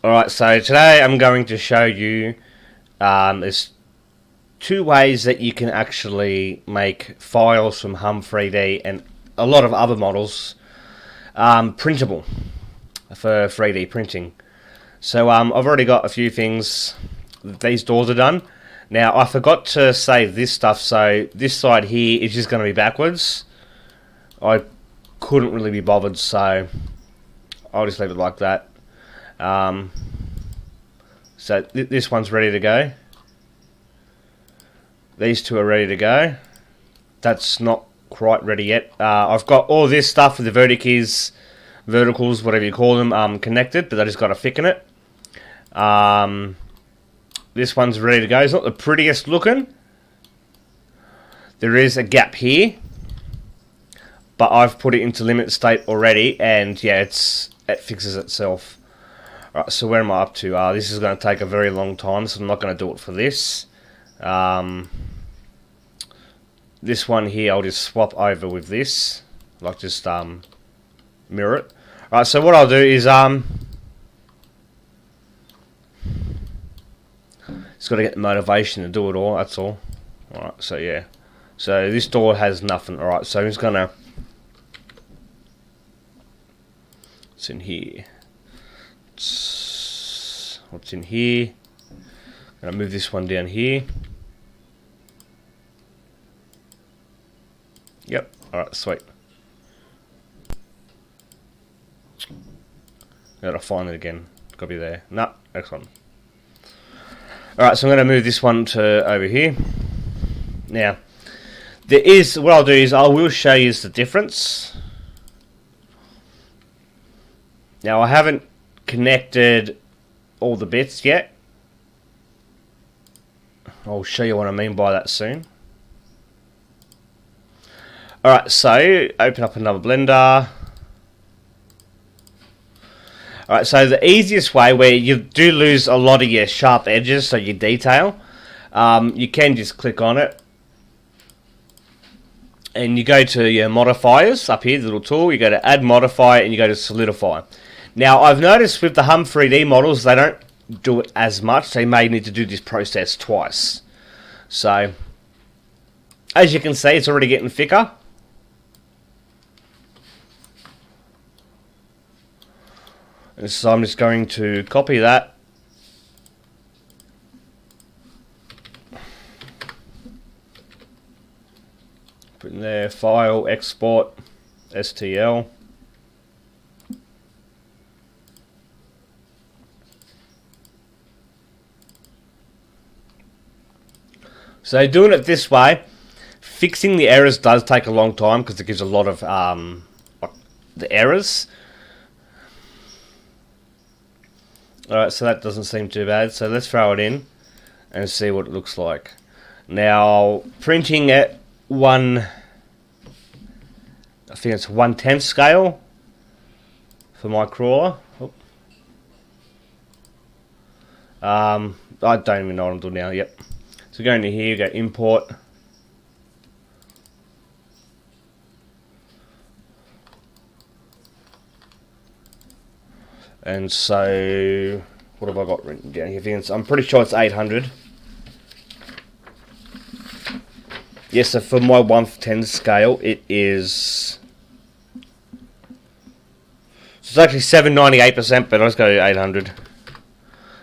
Alright, so today I'm going to show you there's two ways that you can actually make files from hum3d and a lot of other models printable for 3D printing. So I've already got a few things. These doors are done. Now I forgot to save this stuff, so this side here is just going to be backwards. I couldn't really be bothered, so I'll just leave it like that. So this one's ready to go. These two are ready to go. That's not quite ready yet. I've got all this stuff with the verticals, whatever you call them, connected, but I just got to thicken it. This one's ready to go. It's not the prettiest looking. There is a gap here, but I've put it into limit state already, and yeah, it fixes itself. Alright, so where am I up to? This is going to take a very long time, so I'm not going to do it for this. This one here, I'll just swap over with this, like just mirror it. Alright, so what I'll do is it's got to get the motivation to do it all. That's all. Alright, so yeah, so this door has nothing. Alright, so I'm just gonna. What's in here? What's in here? I'm gonna move this one down here. Yep. Alright, sweet. Gotta find it again. Gotta be there. No, next one. Alright, so I'm gonna move this one to over here. Now, what I'll do is I will show you the difference. Now, I haven't connected all the bits yet. I'll show you what I mean by that soon. Alright, so open up another blender. Alright, so the easiest way where you do lose a lot of your sharp edges, so your detail, you can just click on it. And you go to your modifiers up here, the little tool, you go to add modifier and you go to solidify. Now I've noticed with the hum3d models they don't do it as much. They may need to do this process twice. So as you can see, it's already getting thicker. And so I'm just going to copy that. Put in there, file, export, STL. So doing it this way, fixing the errors does take a long time because it gives a lot of the errors. Alright, so that doesn't seem too bad. So let's throw it in and see what it looks like. Now, printing at I think it's 1/10 scale for my crawler. I don't even know what I'm doing now. Yep. So go into here, go import. And so, what have I got written down here? I'm pretty sure it's 800. Yes, so for my 1/10 scale, it is. It's actually 798%, but I'll just go to 800.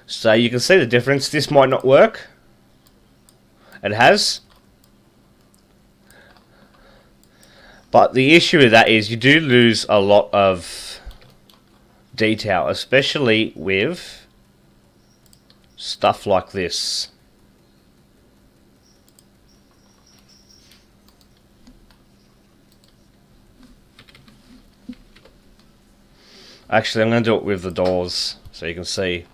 So you can see the difference. This might not work. It has. But the issue with that is you do lose a lot of detail, especially with stuff like this. Actually, I'm going to do it with the doors so you can see.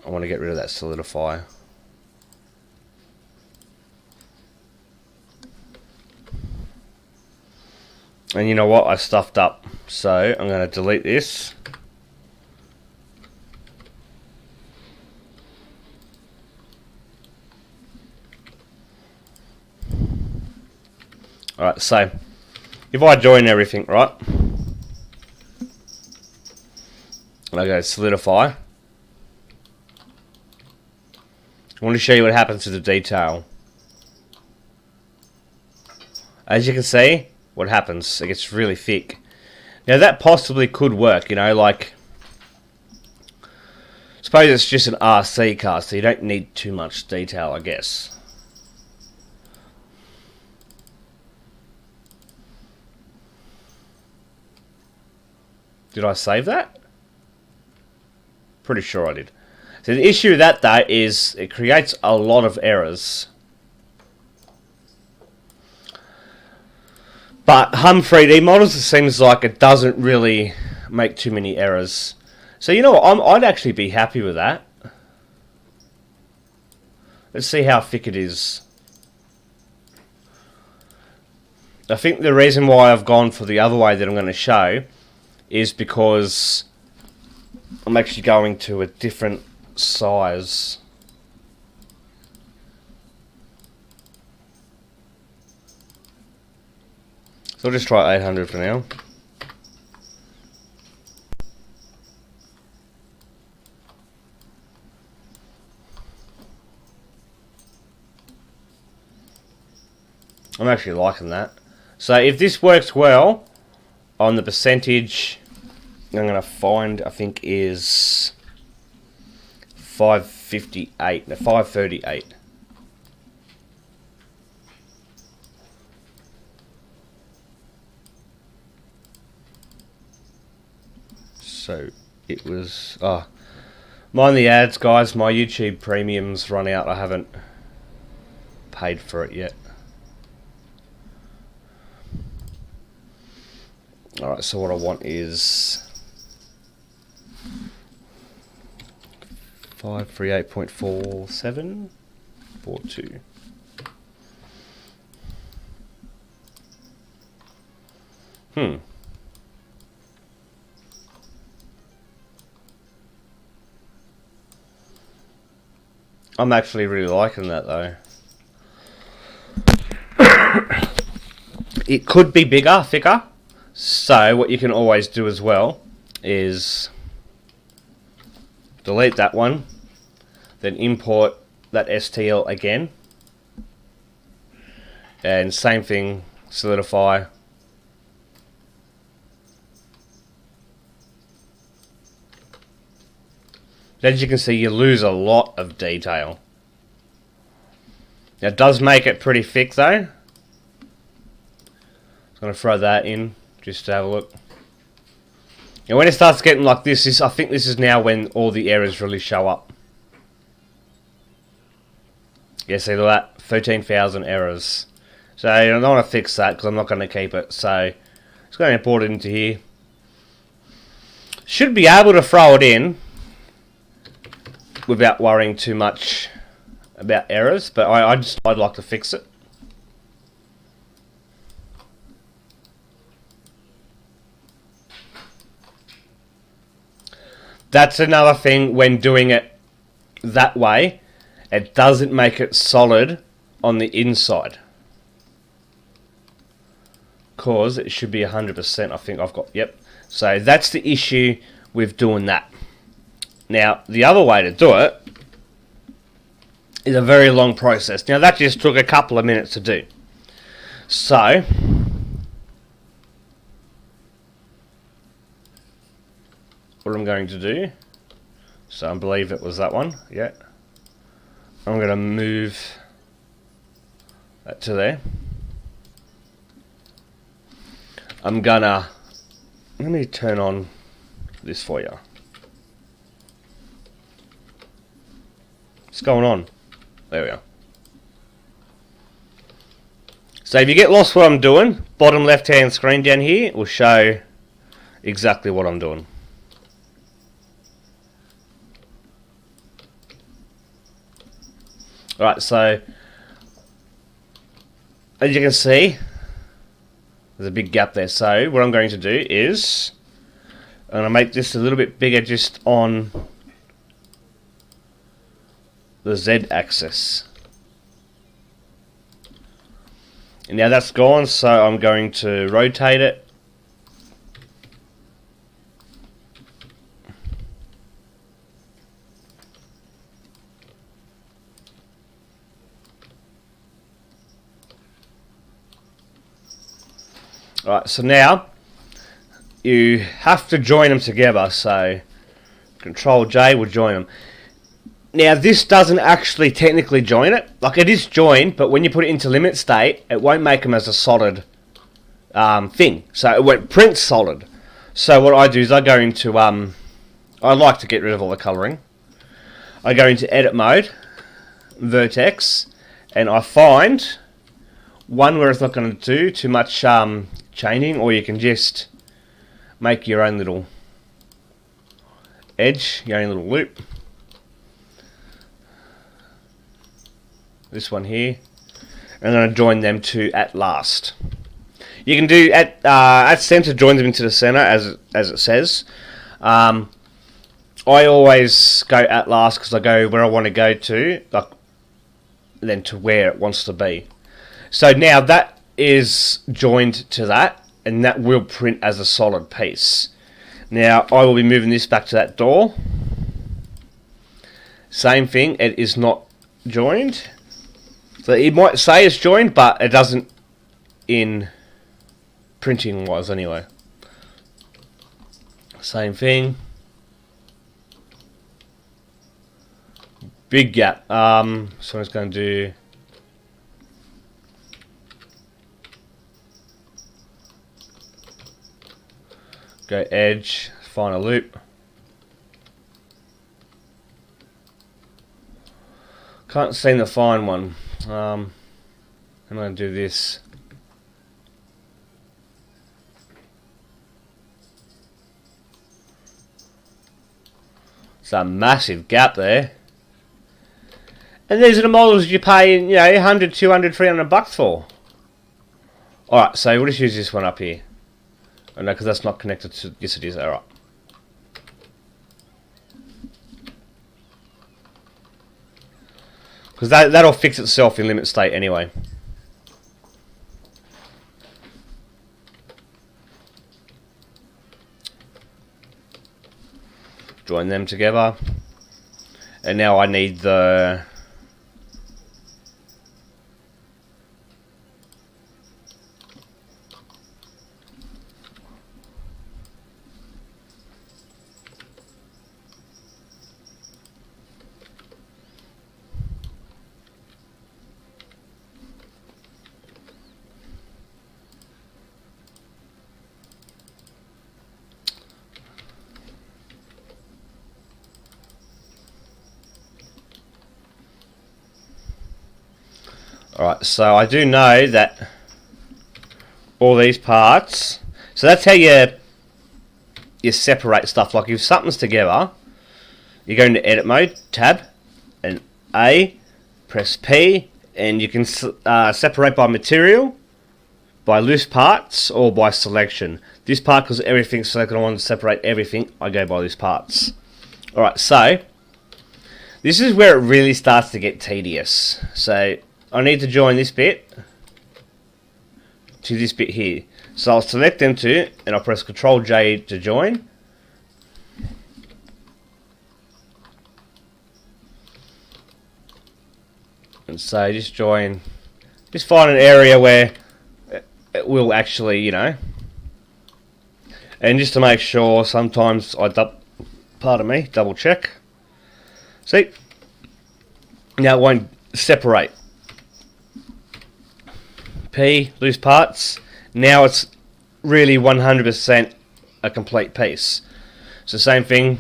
I want to get rid of that solidify. And you know what? I stuffed up. So I'm going to delete this. Alright, so if I join everything, right, and I go solidify, I want to show you what happens to the detail. As you can see, what happens, it gets really thick. Now that possibly could work, you know, like, suppose it's just an RC car, so you don't need too much detail, I guess. Did I save that? Pretty sure I did. So the issue with that though is it creates a lot of errors. But hum3d models, it seems like it doesn't really make too many errors. So you know what, I'd actually be happy with that. Let's see how thick it is. I think the reason why I've gone for the other way that I'm going to show is because I'm actually going to a different size. So I'll just try 800 for now. I'm actually liking that. So if this works well on the percentage, I'm going to find, I think, is 558, no, 538. So it was, mind the ads, guys, my YouTube premium's run out. I haven't paid for it yet. Alright, so what I want is 538.4742. I'm actually really liking that though. It could be bigger, thicker. So what you can always do as well is delete that one, then import that STL again, and same thing, solidify. As you can see, you lose a lot of detail. Now, it does make it pretty thick though. I'm going to throw that in just to have a look. And when it starts getting like this, I think this is now when all the errors really show up. Yeah, see that? 13,000 errors. So I don't want to fix that because I'm not going to keep it. So it's going to import it into here. Should be able to throw it in without worrying too much about errors, but I'd like to fix it. That's another thing when doing it that way, it doesn't make it solid on the inside. Cause it should be 100%, I think I've got, yep. So that's the issue with doing that. Now, the other way to do it is a very long process. Now, that just took a couple of minutes to do. So, what I'm going to do, so I believe it was that one, yeah. I'm going to move that to there. I'm gonna, let me turn on this for you. What's going on? There we are. So if you get lost what I'm doing, bottom left hand screen down here will show exactly what I'm doing. Alright, so as you can see, there's a big gap there. So what I'm going to do is I'm going to make this a little bit bigger just on the Z axis. And now that's gone, so I'm going to rotate it. Alright, so now you have to join them together, so Control J will join them. Now this doesn't actually technically join it, like it is joined, but when you put it into limit state, it won't make them as a solid thing, so it won't print solid. So what I do is I go into, I like to get rid of all the colouring, I go into edit mode, vertex, and I find one where it's not going to do too much chaining, or you can just make your own little edge, your own little loop. This one here. I'm going to join them to at last. You can do at center, join them into the center as it says. I always go at last because I go where I want to go to, like then to where it wants to be. So now that is joined to that, and that will print as a solid piece. Now I will be moving this back to that door. Same thing, it is not joined. So it might say it's joined, but it doesn't in printing wise anyway. Same thing. Big gap. So I'm just going to do go edge, find a loop. Can't seem to find one. I'm going to do this. It's a massive gap there. And these are the models you pay, you know, 100, 200, 300 bucks for. Alright, so we'll just use this one up here. Oh no, because that's not connected to... Yes, it is. Alright. Because that'll fix itself in limit state anyway. Join them together. And now I need the... Alright, so I do know that all these parts, so that's how you separate stuff. Like if something's together, you go into edit mode, tab, and A, press P, and you can separate by material, by loose parts, or by selection. This part, because everything's selected, I want to separate everything, I go by loose parts. Alright, so this is where it really starts to get tedious. So I need to join this bit to this bit here. So I'll select them two, and I'll press Control J to join. And so just join, just find an area where it will actually, you know, and just to make sure, sometimes I double check. See, now it won't separate. P, loose parts. Now it's really 100% a complete piece. So same thing.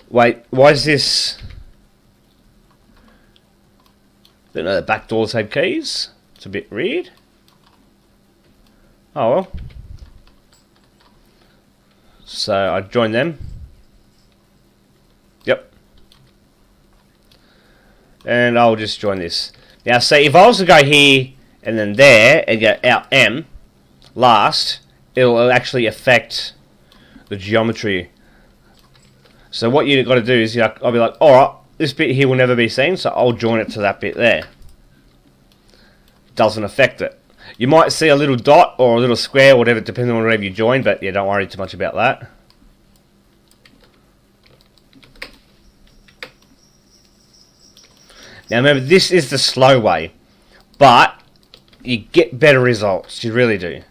Wait, why is this? Don't know, the back doors have keys. It's a bit weird. Oh well. So I join them. Yep. And I'll just join this. Now see, if I was to go here and then there and go out M last, it'll actually affect the geometry. So what you've got to do is, I'll be like, alright, this bit here will never be seen, so I'll join it to that bit there. Doesn't affect it. You might see a little dot or a little square, whatever, depending on whatever you join, but yeah, don't worry too much about that. Now remember, this is the slow way, but you get better results, you really do.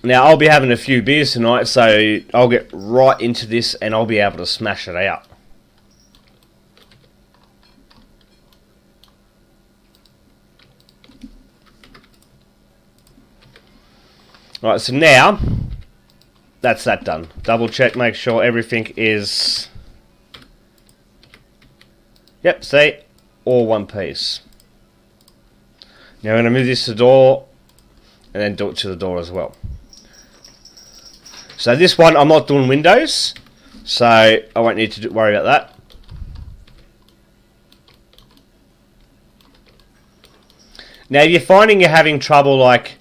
Now I'll be having a few beers tonight, so I'll get right into this and I'll be able to smash it out. Alright, so now that's that done. Double check, make sure everything is, yep, see, all one piece. Now I'm going to move this to the door and then do it to the door as well. So this one I'm not doing windows, so I won't need to worry about that. Now if you're finding you're having trouble like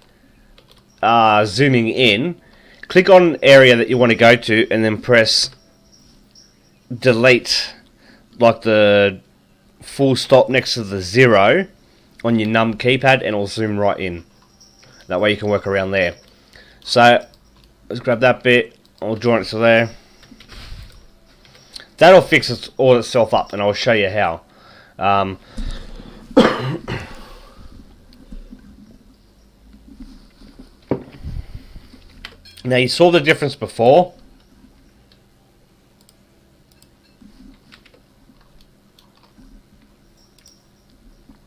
zooming in, click on an area that you want to go to and then press delete, like the full stop next to the 0 on your num keypad, and it'll zoom right in. That way you can work around there. So let's grab that bit, I'll join it to there. That'll fix it all itself up, and I'll show you how. Now you saw the difference before.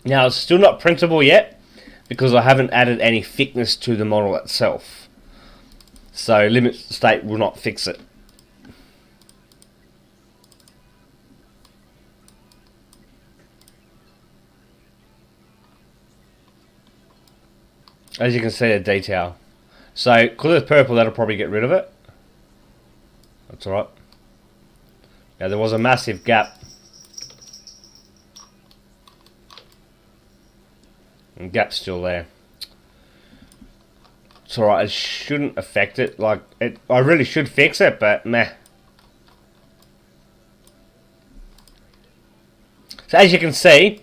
Now it's still not printable yet because I haven't added any thickness to the model itself. So limit state will not fix it. As you can see, the detail. So, because it's purple, that'll probably get rid of it. That's alright. Now, there was a massive gap. And gap's still there. It's alright, it shouldn't affect it. Like, I really should fix it, but meh. So, as you can see,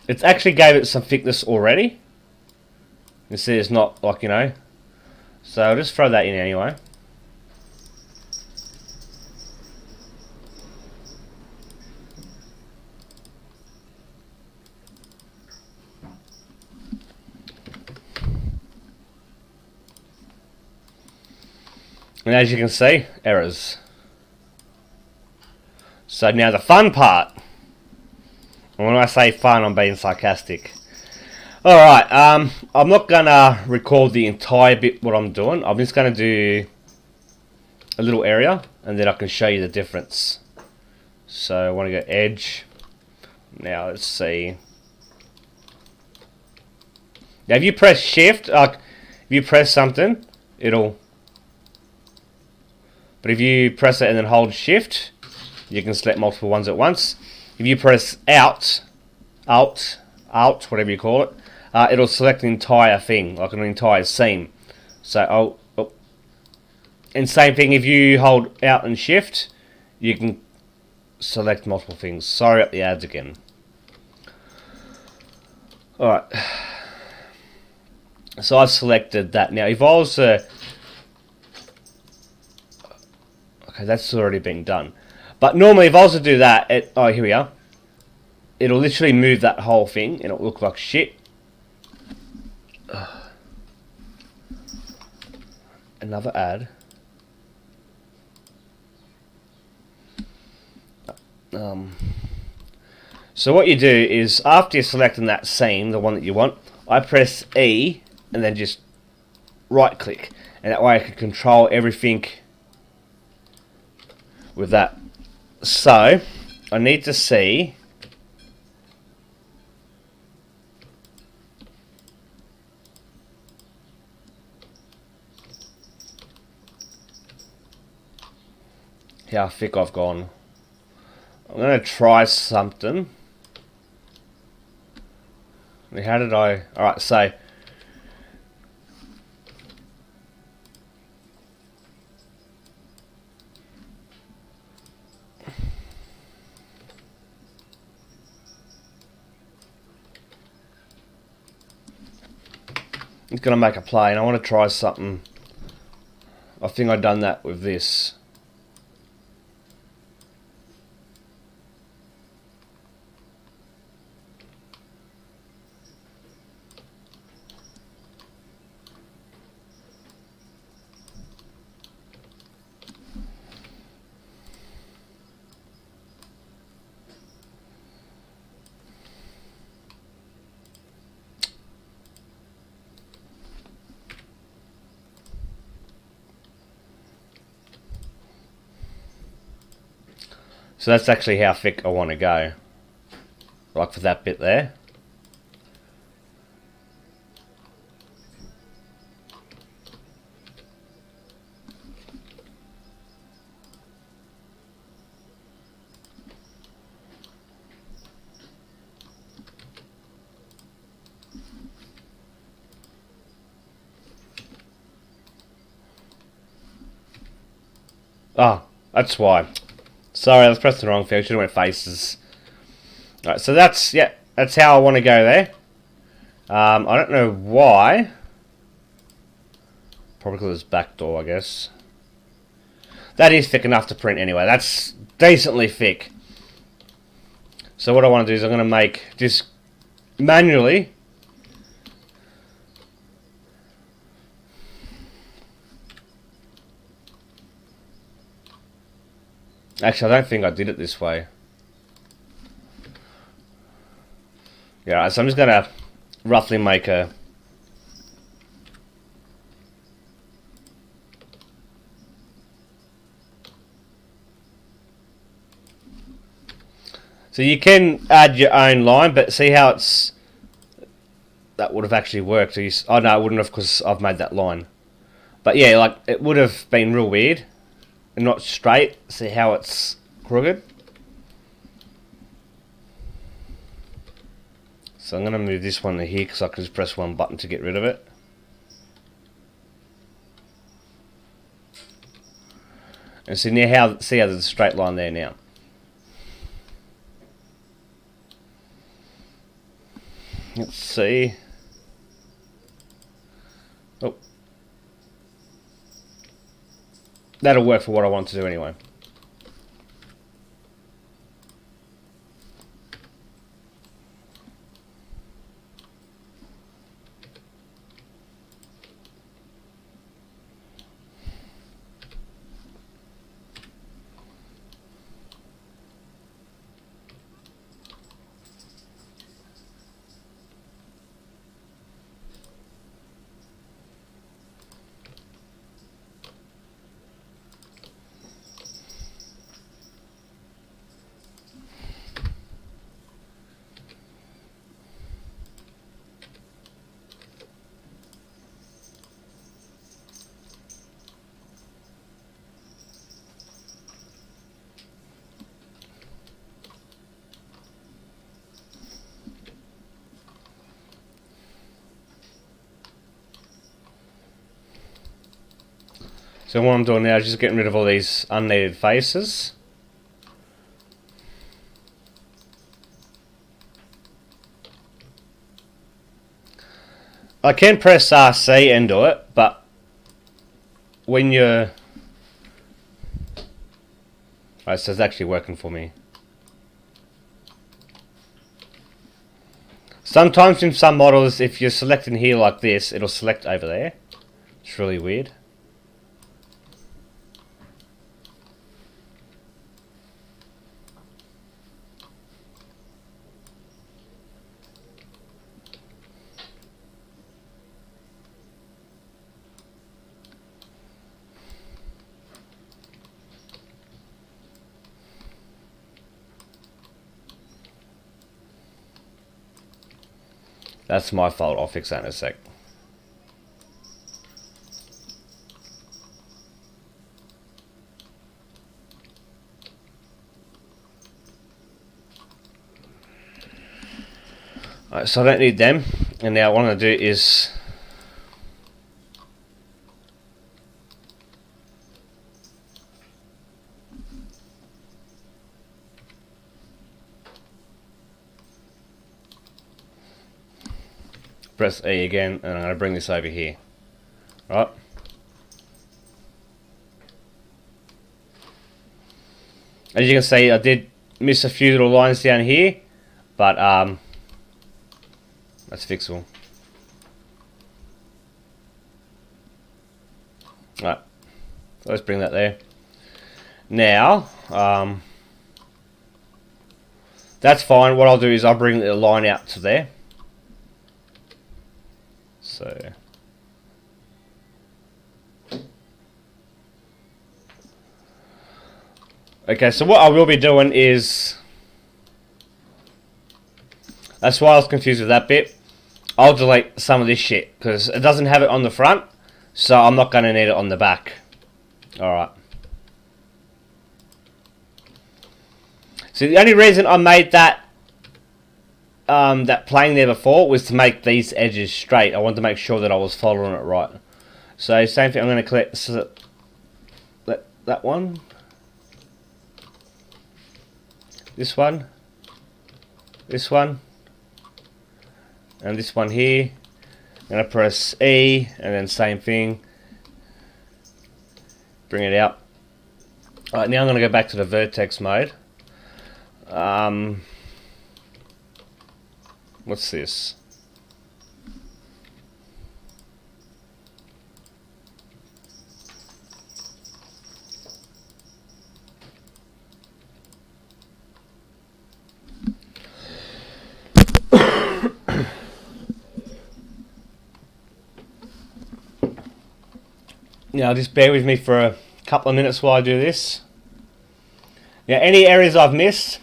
it's actually gave it some thickness already. You see, it's not like, you know. So I'll just throw that in anyway. And as you can see, errors. So now the fun part. And when I say fun, I'm being sarcastic. Alright, I'm not going to record the entire bit what I'm doing. I'm just going to do a little area and then I can show you the difference. So I want to go edge. Now let's see. Now if you press shift, if you press something, it'll... But if you press it and then hold shift, you can select multiple ones at once. If you press alt, whatever you call it, it'll select the entire thing, like an entire scene. So, and same thing, if you hold out and shift, you can select multiple things. Sorry about the ads again. Alright. So I've selected that. Now, if I was okay, that's already been done. But normally, if I was to do that, oh, here we are. It'll literally move that whole thing, and it'll look like shit. Another ad. So what you do is, after you're selecting that scene, the one that you want, I press E and then just right click, and that way I can control everything with that. So I need to see how thick I've gone. I'm going to try something. How did I... Alright, so... going to make a play, and I want to try something. I think I've done that with this. So that's actually how thick I want to go. Like for that bit there. Oh, that's why. Sorry, I was pressing the wrong thing. I should have went faces. Alright, so that's how I want to go there. I don't know why. Probably because it's backdoor, I guess. That is thick enough to print anyway. That's decently thick. So what I want to do is I'm going to make just manually. Actually, I don't think I did it this way. Yeah, so I'm just going to roughly make a... So you can add your own line, but see how it's... That would have actually worked. Oh no, it wouldn't have because I've made that line. But yeah, like, it would have been real weird. And not straight. See how it's crooked? So I'm going to move this one to here because I can just press one button to get rid of it. And see now see how there's a straight line there now. Let's see. Oh. That'll work for what I want to do anyway. So what I'm doing now is just getting rid of all these unneeded faces. I can press RC and do it, but when you're... Right, so it's actually working for me. Sometimes in some models, if you're selecting here like this, it'll select over there. It's really weird. That's my fault. I'll fix that in a sec. Alright, so I don't need them. And now what I'm going to do is... Press E again, and I'm going to bring this over here. Right. As you can see, I did miss a few little lines down here, but that's fixable. Right, so let's bring that there. Now, that's fine. What I'll do is I'll bring the line out to there. So, okay, so what I will be doing is, that's why I was confused with that bit. I'll delete some of this shit because it doesn't have it on the front, so I'm not going to need it on the back. Alright. So the only reason I made that that plane there before was to make these edges straight. I wanted to make sure that I was following it right. So same thing, I'm going to click that one, this one, and this one here. I'm going to press E and then same thing, bring it out. Alright, now I'm going to go back to the vertex mode. What's this? Now just bear with me for a couple of minutes while I do this. Now any areas I've missed,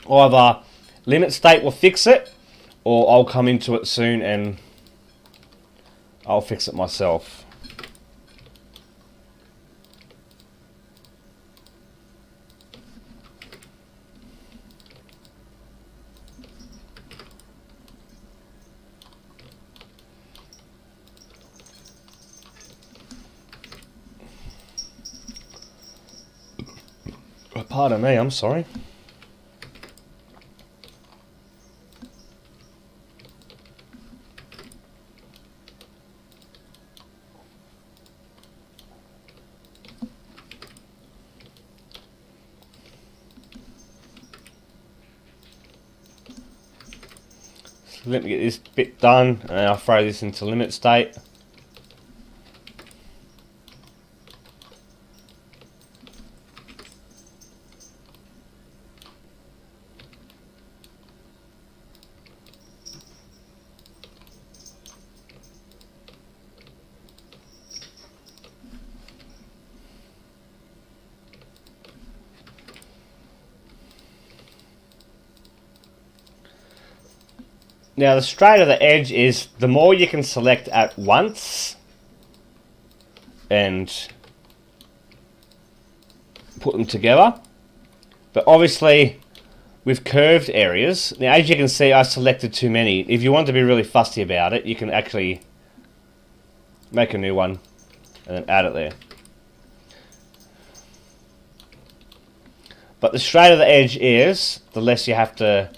either limit state will fix it, or I'll come into it soon and I'll fix it myself. Pardon me, I'm sorry. So let me get this bit done and I'll throw this into limit state. Now the straighter the edge is, the more you can select at once and put them together. But obviously with curved areas, now as you can see I selected too many. If you want to be really fussy about it, you can actually make a new one and then add it there. But the straighter the edge is, the less you have to,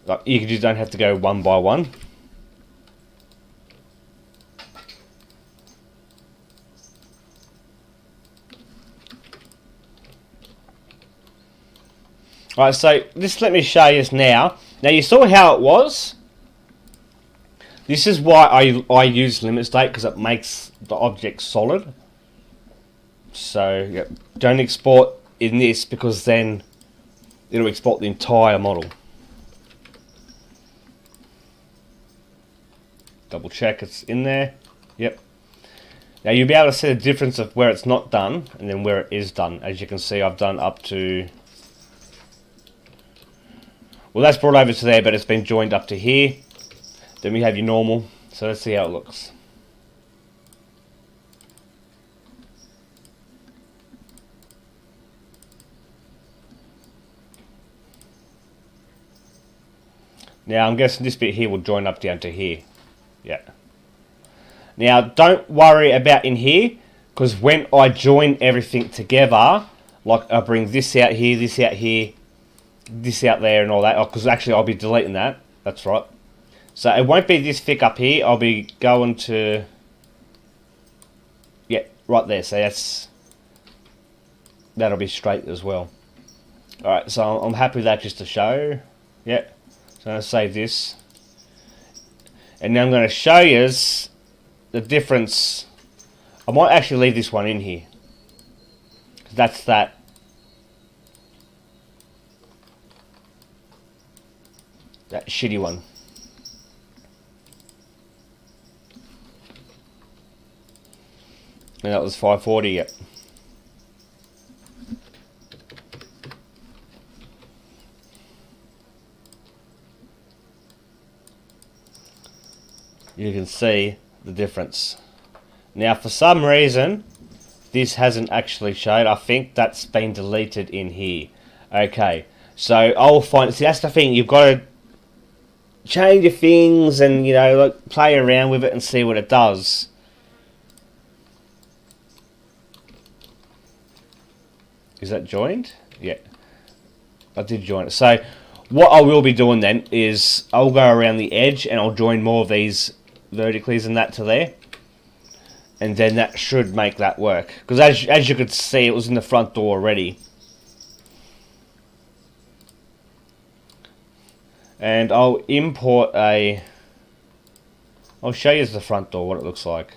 like, you just don't have to go one by one. Alright, so just let me show you this now. Now you saw how it was. This is why I use limit state, because it makes the object solid. So yeah, don't export in this, because then it'll export the entire model. Double check it's in there. Yep. Now you'll be able to see the difference of where it's not done and then where it is done. As you can see, I've done up to, well, that's brought over to there, but it's been joined up to here. Then we have your normal. So let's see how it looks. Now I'm guessing this bit here will join up down to here. Yeah. Now don't worry about in here, because when I join everything together, like I bring this out here, this out here, this out there and all that, because actually I'll be deleting that, that's right. So it won't be this thick up here. I'll be going to... Yeah, right there. So that'll be straight as well. Alright, so I'm happy with that just to show. Yeah. So I'm going to save this. And now I'm going to show you the difference. I might actually leave this one in here. That's that shitty one. And that was 540, yep. You can see the difference. Now for some reason this hasn't actually showed. I think that's been deleted in here. Okay, so I'll find... See, that's the thing, you've got to change your things and, you know, like, play around with it and see what it does. Is that joined? Yeah, I did join it. So what I will be doing then is I'll go around the edge and I'll join more of these vertically and that to there, and then that should make that work, because as you could see, it was in the front door already. And I'll import I'll show you the front door, what it looks like.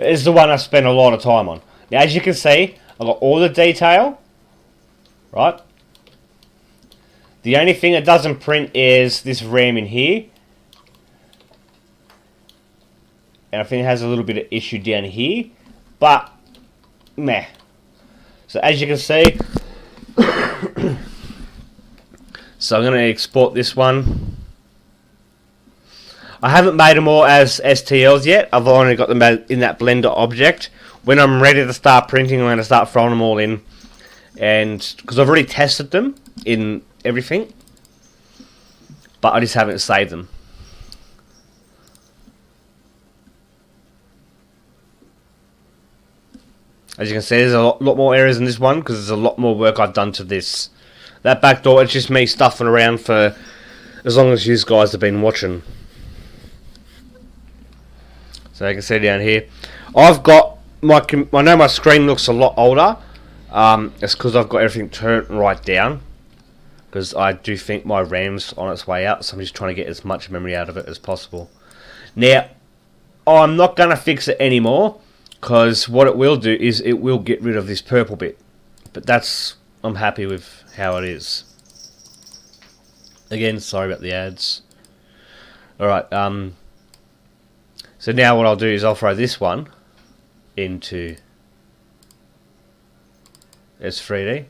It's the one I spent a lot of time on. Now, as you can see, I've got all the detail, right? The only thing that doesn't print is this RAM in here. And I think it has a little bit of issue down here. But, meh. So, as you can see, so I'm going to export this one. I haven't made them all as STLs yet. I've only got them in that Blender object. When I'm ready to start printing, I'm going to start throwing them all in. And because I've already tested them in everything, but I just haven't saved them. As you can see, there's a lot more errors in this one because there's a lot more work I've done to this. That back door, it's just me stuffing around for as long as you guys have been watching. So you can see down here, I've got I know my screen looks a lot older. It's because I've got everything turned right down, because I do think my RAM's on its way out, so I'm just trying to get as much memory out of it as possible. Now, I'm not going to fix it anymore, because what it will do is it will get rid of this purple bit. But I'm happy with how it is. Again, sorry about the ads. Alright, so now what I'll do is I'll throw this one into hum3d.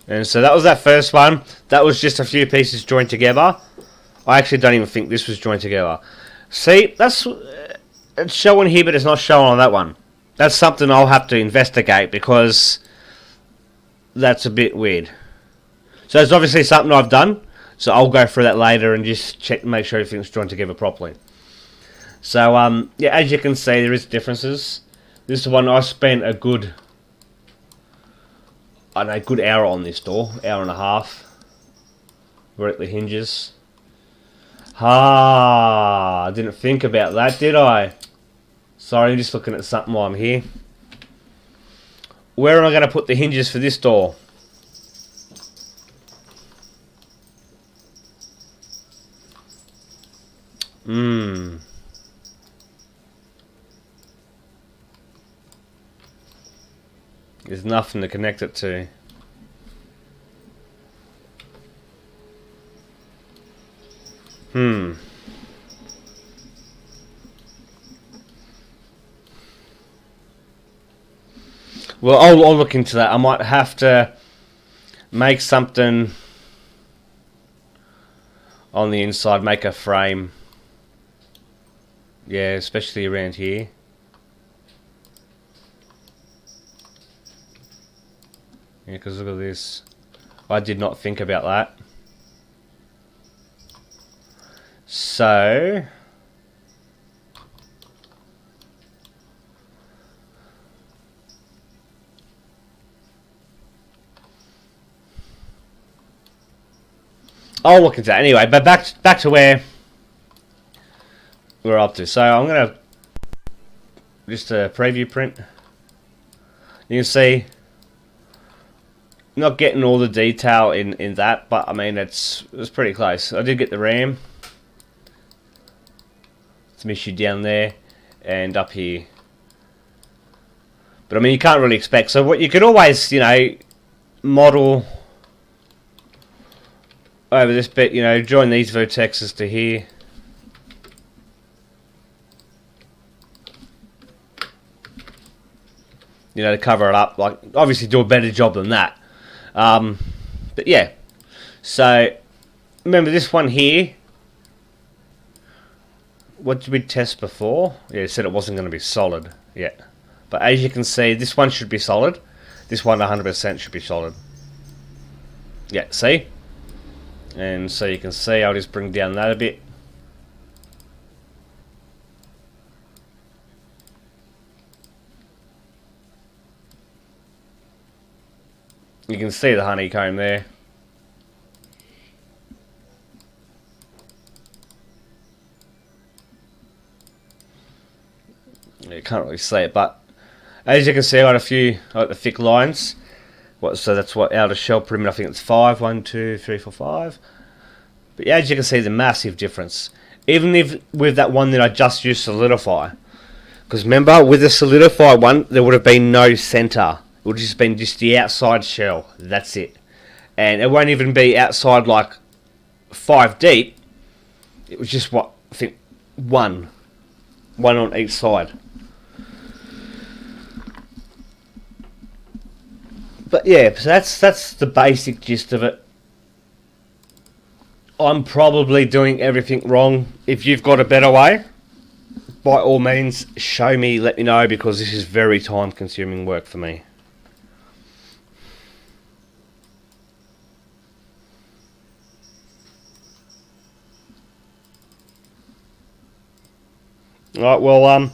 And so that was that first one. That was just a few pieces joined together. I actually don't even think this was joined together. See, it's showing here, but it's not showing on that one. That's something I'll have to investigate, because that's a bit weird. So it's obviously something I've done, so I'll go through that later and just check, make sure everything's joined together properly. So yeah, as you can see, there is differences. This is one I spent a good, I don't know, good hour on this door, hour and a half. Work the hinges. I didn't think about that, did I? Sorry, I'm just looking at something while I'm here. Where am I going to put the hinges for this door? There's nothing to connect it to. Well, I'll look into that. I might have to make something on the inside, make a frame. Yeah, especially around here. Yeah, because look at this. I did not think about that. So... I'll look into that anyway, but back to where we're up to. So I'm going to just a preview print. You can see, not getting all the detail in that, but I mean it's pretty close. I did get the RAM. Some issue down there and up here. But I mean you can't really expect. So what you could always, you know, model over this bit, you know, join these vertexes to here. You know, to cover it up. Like, obviously do a better job than that. But yeah. So, remember this one here. What did we test before? Yeah, it said it wasn't going to be solid. Yeah. But as you can see, this one should be solid. This one 100% should be solid. Yeah, see? And so you can see, I'll just bring down that a bit. You can see the honeycomb there. You can't really see it, but as you can see, I got a few like the thick lines. So that's what outer shell perimeter. I think it's 5. 1, 2, 3, 4, 5. But yeah, as you can see, the massive difference. Even if with that one that I just used solidify, because remember with the solidify one, there would have been no center. It would have just been just the outside shell. That's it, and it won't even be outside like 5 deep. It was just what I think one on each side. But yeah, so that's the basic gist of it. I'm probably doing everything wrong. If you've got a better way, by all means, show me, let me know, because this is very time-consuming work for me. Alright, well, I'm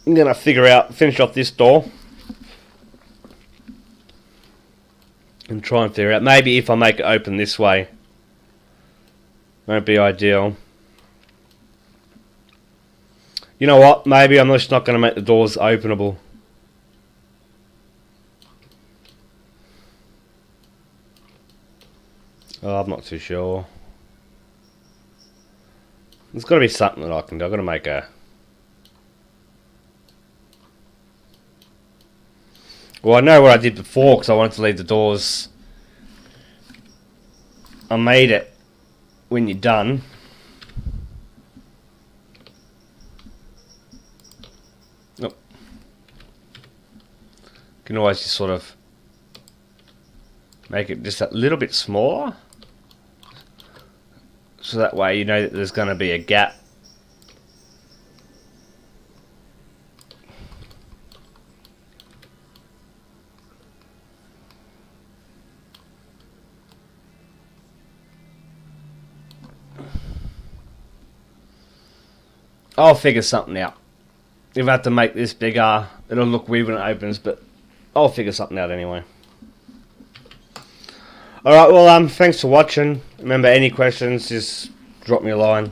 going to finish off this door. And try and figure out, maybe if I make it open this way, won't be ideal. You know what, maybe I'm just not going to make the doors openable. Oh, I'm not too sure. There's got to be something that I can do. I've got to make a... Well, I know what I did before because I wanted to leave the doors. I made it when you're done. Nope. You can always just sort of make it just a little bit smaller. So that way you know that there's going to be a gap. I'll figure something out. If I have to make this bigger, it'll look weird when it opens, but I'll figure something out anyway. Alright, well, thanks for watching. Remember, any questions, just drop me a line.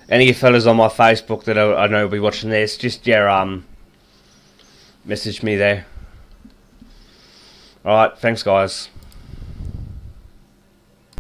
Any of you fellas on my Facebook that I know will be watching this, just, yeah, message me there. Alright, thanks, guys.